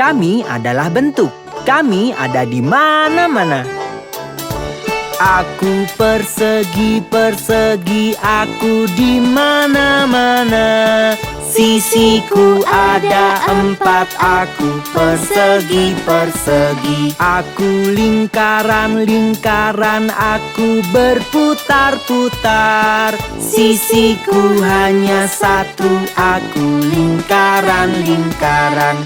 Kami adalah bentuk. Kami ada di mana-mana. Aku persegi, aku di mana-mana. Sisiku ada 4, aku persegi. Aku lingkaran, aku berputar-putar. Sisiku hanya 1, aku lingkaran.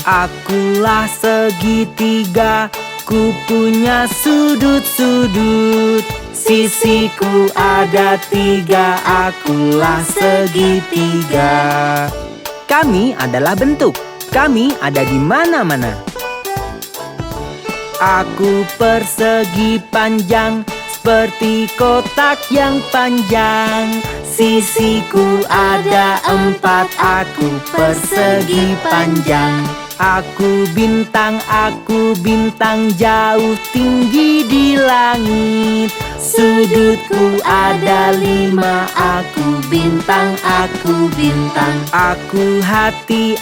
Akulah segitiga, ku punya sudut-sudut. Sisiku ada 3, akulah segitiga. Kami adalah bentuk. Kami ada di mana-mana. Aku persegi panjang, seperti kotak yang panjang. Sisiku ada 4, aku persegi panjang. Aku bintang jauh tinggi di langit. Sudutku ada 5, aku bintang. Aku hati,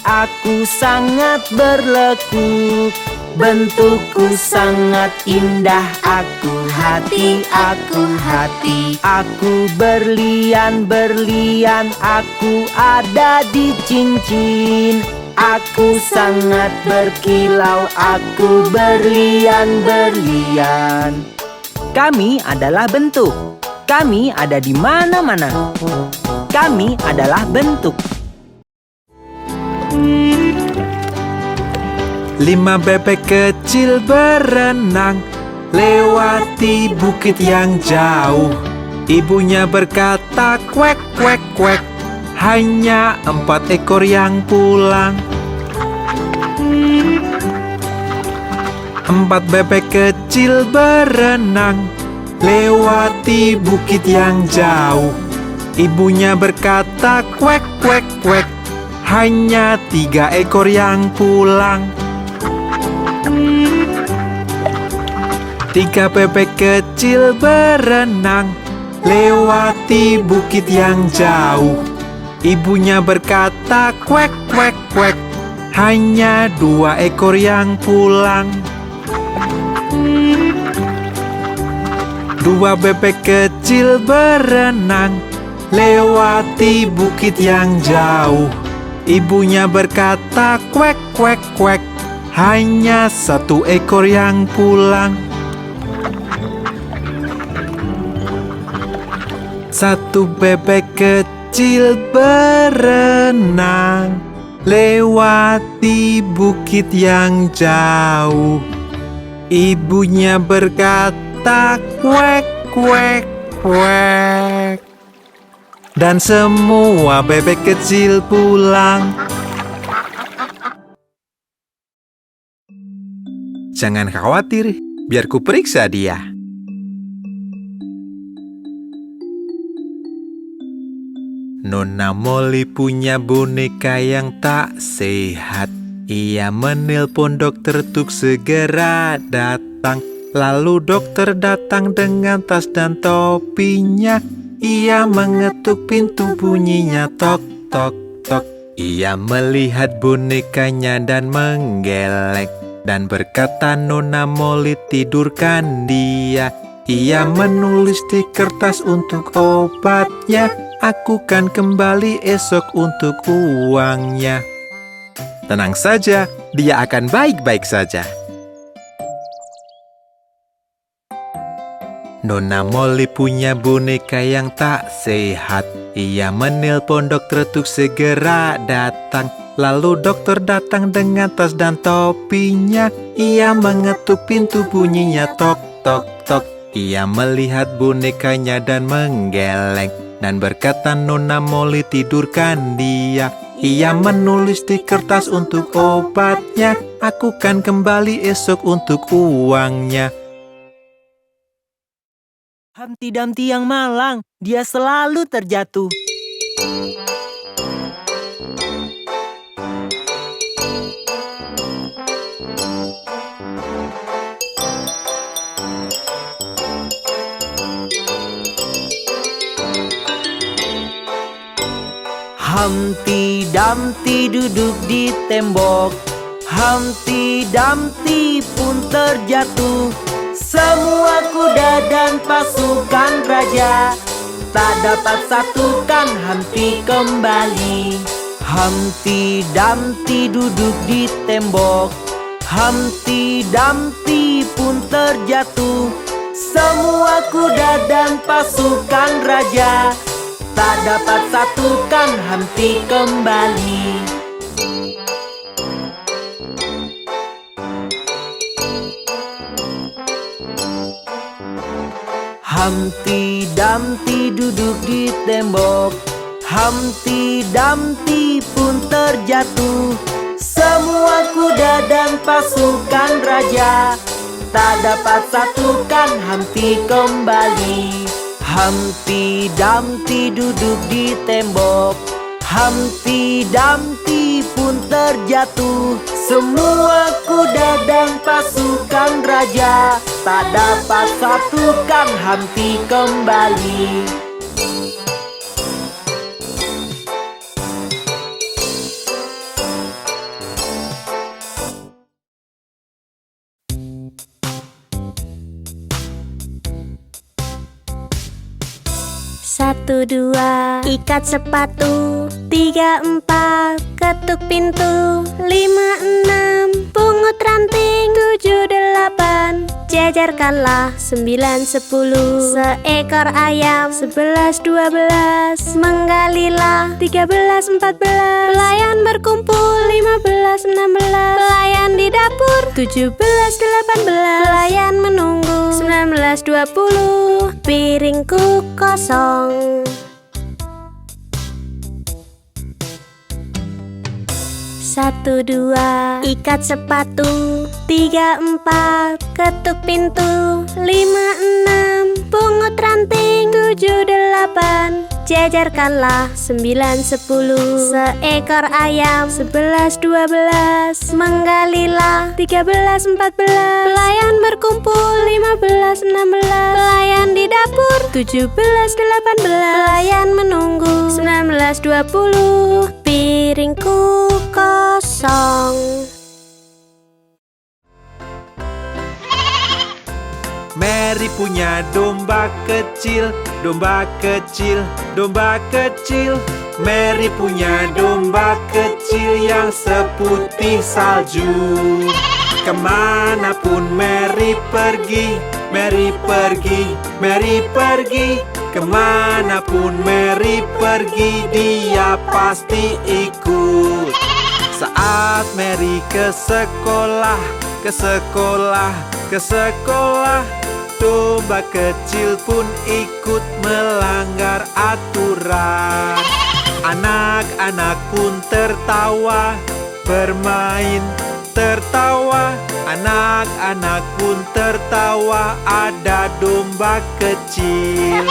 aku sangat berlekuk. Bentukku sangat indah, aku hati. Aku berlian, aku ada di cincin. Aku sangat berkilau, aku berlian. Kami adalah bentuk. Kami ada di mana-mana. Kami adalah bentuk. 5 bebek kecil berenang lewati bukit yang jauh. Ibunya berkata, "Kwek, kwek, kwek." Hanya 4 ekor yang pulang. 4 bebek kecil berenang lewati bukit yang jauh. Ibunya berkata, "Kwek, kwek, kwek." Hanya 3 ekor yang pulang. 3 bebek kecil berenang lewati bukit yang jauh. Ibunya berkata, "Kwek, kwek, kwek." Hanya 2 ekor yang pulang. 2 bebek kecil berenang lewati bukit yang jauh. Ibunya berkata, "Kwek, kwek, kwek." Hanya 1 ekor yang pulang. 1 bebek kecil berenang lewati bukit yang jauh. Ibunya berkata, "Kwek, kwek, kwek." Dan semua bebek kecil pulang. Jangan khawatir, biar ku periksa dia. Nona Molly punya boneka yang tak sehat. Ia menelpon dokter untuk segera datang. Lalu dokter datang dengan tas dan topinya. Ia mengetuk pintu, bunyinya tok, tok, tok. Ia melihat bonekanya dan menggeleng. Dan berkata, "Nona Molly, tidurkan dia." Ia menulis di kertas untuk obatnya. "Aku kan kembali esok untuk uangnya." Tenang saja, dia akan baik-baik saja. Nona Molly punya boneka yang tak sehat. Ia menelpon dokter untuk segera datang. Lalu dokter datang dengan tas dan topinya. Ia mengetuk pintu, bunyinya tok, tok, tok. Ia melihat bonekanya dan menggeleng. Dan berkata, "Nona Molly, tidurkan dia." Ia menulis di kertas untuk obatnya. "Aku kan kembali esok untuk uangnya." Humpty Dumpty yang malang, dia selalu terjatuh. Humpty Humpty Dumpty duduk di tembok. Humpty Dumpty pun terjatuh. Semua kuda dan pasukan raja tak dapat satukan Humpty kembali. Humpty Dumpty duduk di tembok. Humpty Dumpty pun terjatuh. Semua kuda dan pasukan raja tak dapat satukan Humpty kembali. Humpty Dumpty duduk di tembok. Humpty Dumpty pun terjatuh. Semua kuda dan pasukan raja tak dapat satukan Humpty kembali. Humpty Dumpty duduk di tembok. Humpty Dumpty pun terjatuh. Semua kuda dan pasukan raja tak dapat satukan Humpty kembali. Satu, dua, ikat sepatu. 3, 4, ketuk pintu. 5, 6, pungut ranting. 7, 8, jajarkanlah. 9, 10, seekor ayam. 11, 12, menggalilah. 13, 14, pelayan berkumpul. 15, 16, pelayan di dapur. 17, 18, pelayan menunggu. 19, 20, piringku kosong. 1, 2, ikat sepatu. 3, 4, ketuk pintu. 5, 6, pungut ranting. 7, 8, jajarkanlah. 9, 10, seekor ayam. 11, 12, menggalilah. 13, 14, pelayan berkumpul. 15, 16, pelayan di dapur. 17, 18, pelayan menunggu. 19, 20, piringku kosong. Mary punya domba kecil, domba kecil, domba kecil. Mary punya domba kecil yang seputih salju. Kemanapun Mary pergi, Mary pergi, Mary pergi. Kemanapun Mary pergi, dia pasti ikut. Saat Mary ke sekolah, ke sekolah, ke sekolah, domba kecil pun ikut melanggar aturan. Anak-anak pun tertawa, bermain, tertawa. Anak-anak pun tertawa, ada domba kecil.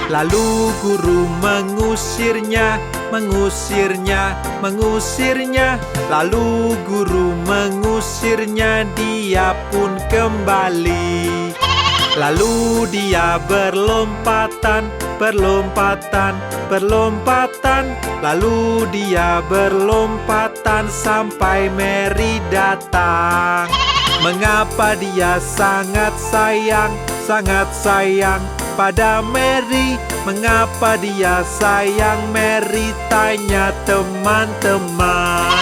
Lalu guru mengusirnya, mengusirnya, mengusirnya. Lalu guru mengusirnya, dia pun kembali. Lalu dia berlompatan, berlompatan, berlompatan. Lalu dia berlompatan sampai Mary datang. Mengapa dia sangat sayang, sangat sayang pada Mary? Mengapa dia sayang Mary? Tanya teman-teman.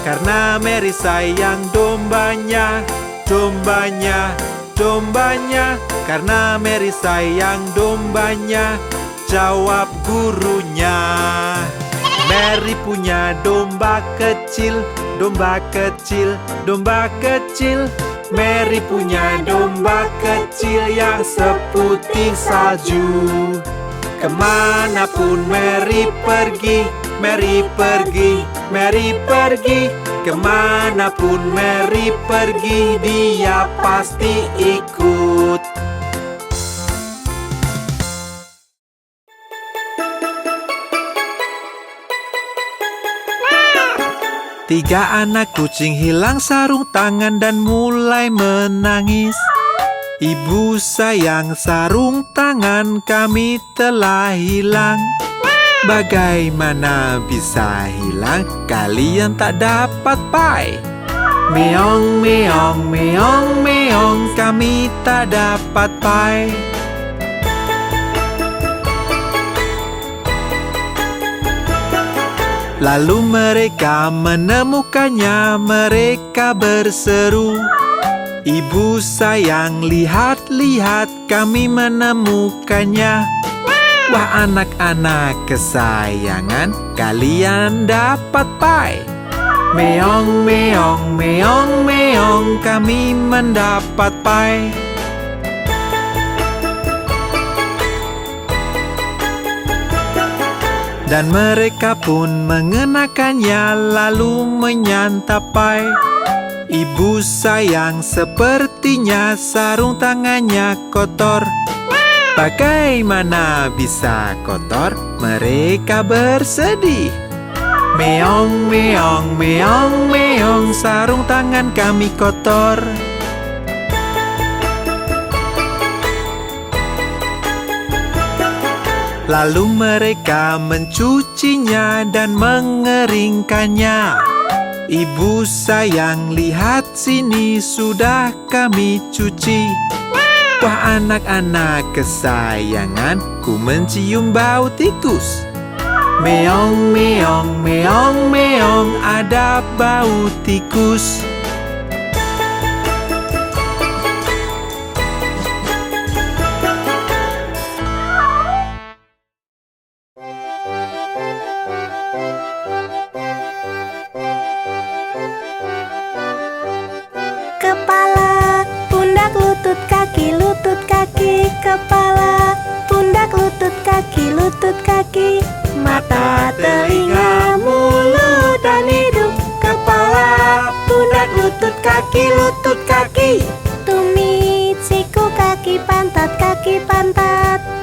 Karena Mary sayang dombanya, dombanya, dombanya. Karena Mary sayang dombanya, jawab gurunya. Mary punya domba kecil, domba kecil, domba kecil. Mary punya domba kecil yang seputih salju. Kemanapun Mary pergi, Mary pergi, Mary pergi. Kemanapun Mary pergi, dia pasti ikut. Tiga anak kucing hilang sarung tangan dan mulai menangis. Ibu sayang, sarung tangan kami telah hilang. Bagaimana bisa hilang? Kalian tak dapat pai. Meong, meong, meong, meong, kami tak dapat pai. Lalu mereka menemukannya, mereka berseru, "Ibu sayang, lihat-lihat, kami menemukannya." Wah, anak-anak kesayangan, kalian dapat pai. Meong, meong, meong, meong, kami mendapat pai. Dan mereka pun mengenakannya lalu menyantap pai. Ibu sayang, sepertinya sarung tangannya kotor. Bagaimana bisa kotor? Mereka bersedih. Meong, meong, meong, meong, sarung tangan kami kotor. Lalu mereka mencucinya dan mengeringkannya. Ibu sayang, lihat sini, sudah kami cuci. Wah, anak-anak kesayangan, ku mencium bau tikus. Meong, meong, meong, meong, ada bau tikus. Kepala, pundak, lutut, kaki, kepala, pundak, lutut, kaki, mata, telinga, mulut, dan hidung. Kepala, pundak, lutut, kaki, tumit, siku, kaki, pantat,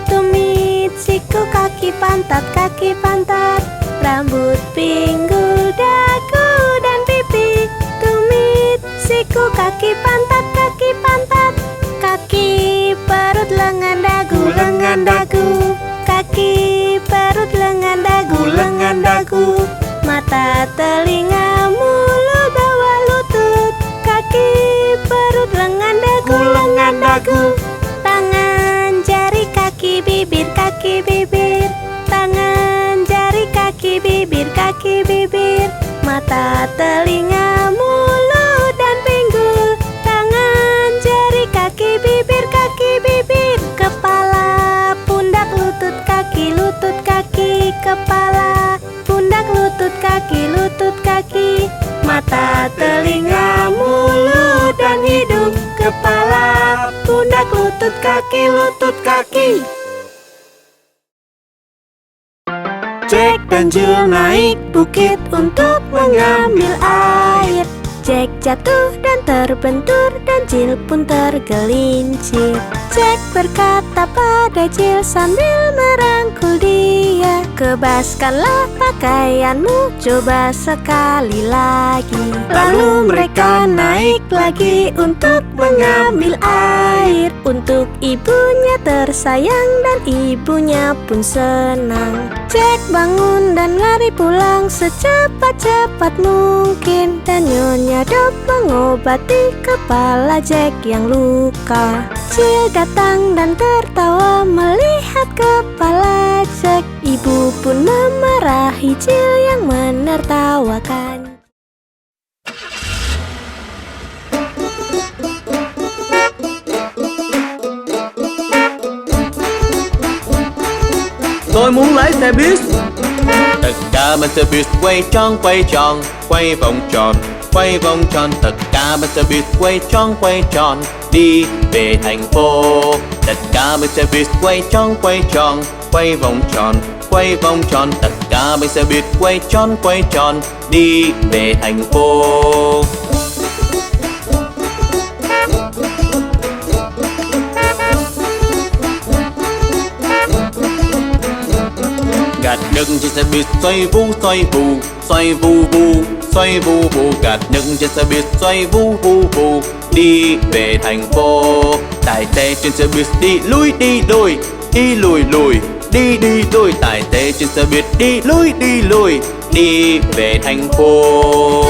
tumit, siku, kaki, pantat, rambut, pinggul, dagu, dan pipi, tumit, siku, kaki, pantat, kaki, perut, lengan, dagu, kaki, perut, lengan, dagu, mata, telinga, mulut, bawah lutut, kaki, perut, lengan, dagu, tangan, jari, kaki, bibir, tangan, jari, kaki, bibir, mata, telinga, mulut, dan pinggul, tangan, jari, kaki, bibir, kepala, pundak, lutut, kaki, kepala, pundak, lutut, kaki, mata, telinga, mulut, dan hidung. Kepala, pundak, lutut, kaki. Jack dan Jill naik bukit untuk mengambil air. Jack jatuh dan terbentur dan Jill pun tergelincir. Jack berkata pada Jill sambil merangkul dia, "Kebaskanlah pakaianmu, coba sekali lagi." Lalu mereka naik lagi untuk mengambil air. Untuk ibunya tersayang dan ibunya pun senang. Jack bangun dan lari pulang secepat-cepat mungkin, dan Nyonya Dog mengobati kepala Jack yang luka. Jill datang dan tertawa melihat kepala Jack. Ibu pun memarahi Jill yang menertawakan. Tôi muốn lấy xe buýt. Tất cả bên xe buýt quay tròn, quay vòng tròn, tất cả bên xe buýt quay tròn, đi về thành phố. Tất cả bên xe buýt quay tròn, quay vòng tròn, tất cả bên xe buýt quay tròn, đi về thành phố. Gạch nhân trên xe buýt xoay vu xoay vù, xoay vu vu, xoay vu vu. Cả nhân trên xe buýt xoay vu vu vu, đi về thành phố. Tài xế trên xe buýt đi lui đi lùi, đi lùi lùi, đi đi lùi. Tài xế trên xe buýt đi lui đi lùi, đi về thành phố.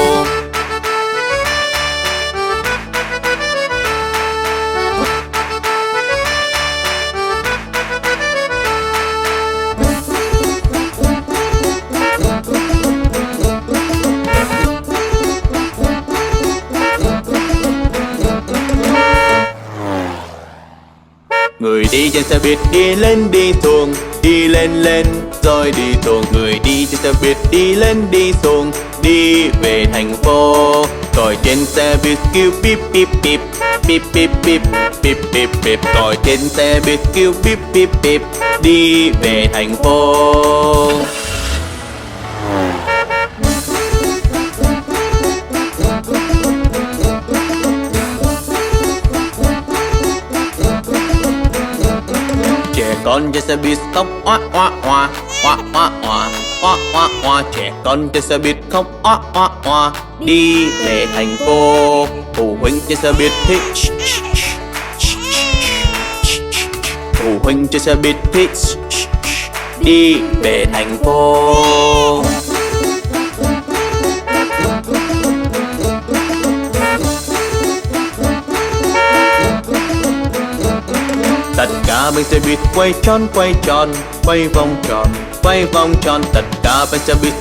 Người đi trên xe buýt đi lên đi xuống, đi lên lên rồi đi xuống. Người đi trên xe buýt đi lên đi xuống, đi về thành phố. Còi trên xe buýt kêu bíp bíp bíp, bíp bíp bíp, bíp bíp bíp. Còi trên xe buýt kêu bíp bíp bíp, đi về thành phố. Con trên xe buýt khóc oa oa oa, oa oa oa, oa oa oa. Trẻ con trên xe buýt khóc oa oa oa, đi về thành phố. Phụ huynh trên xe buýt thích, phụ huynh trên xe buýt thích, đi về thành phố. Tất cả bên xe buýt quay tròn quay tròn, quay vòng tròn, quay vòng tròn. Tất cả bên xe buýt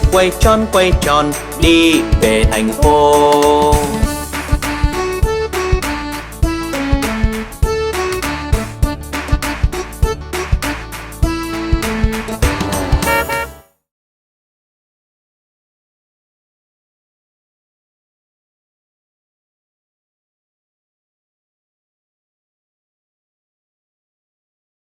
quay tròn, đi về thành phố.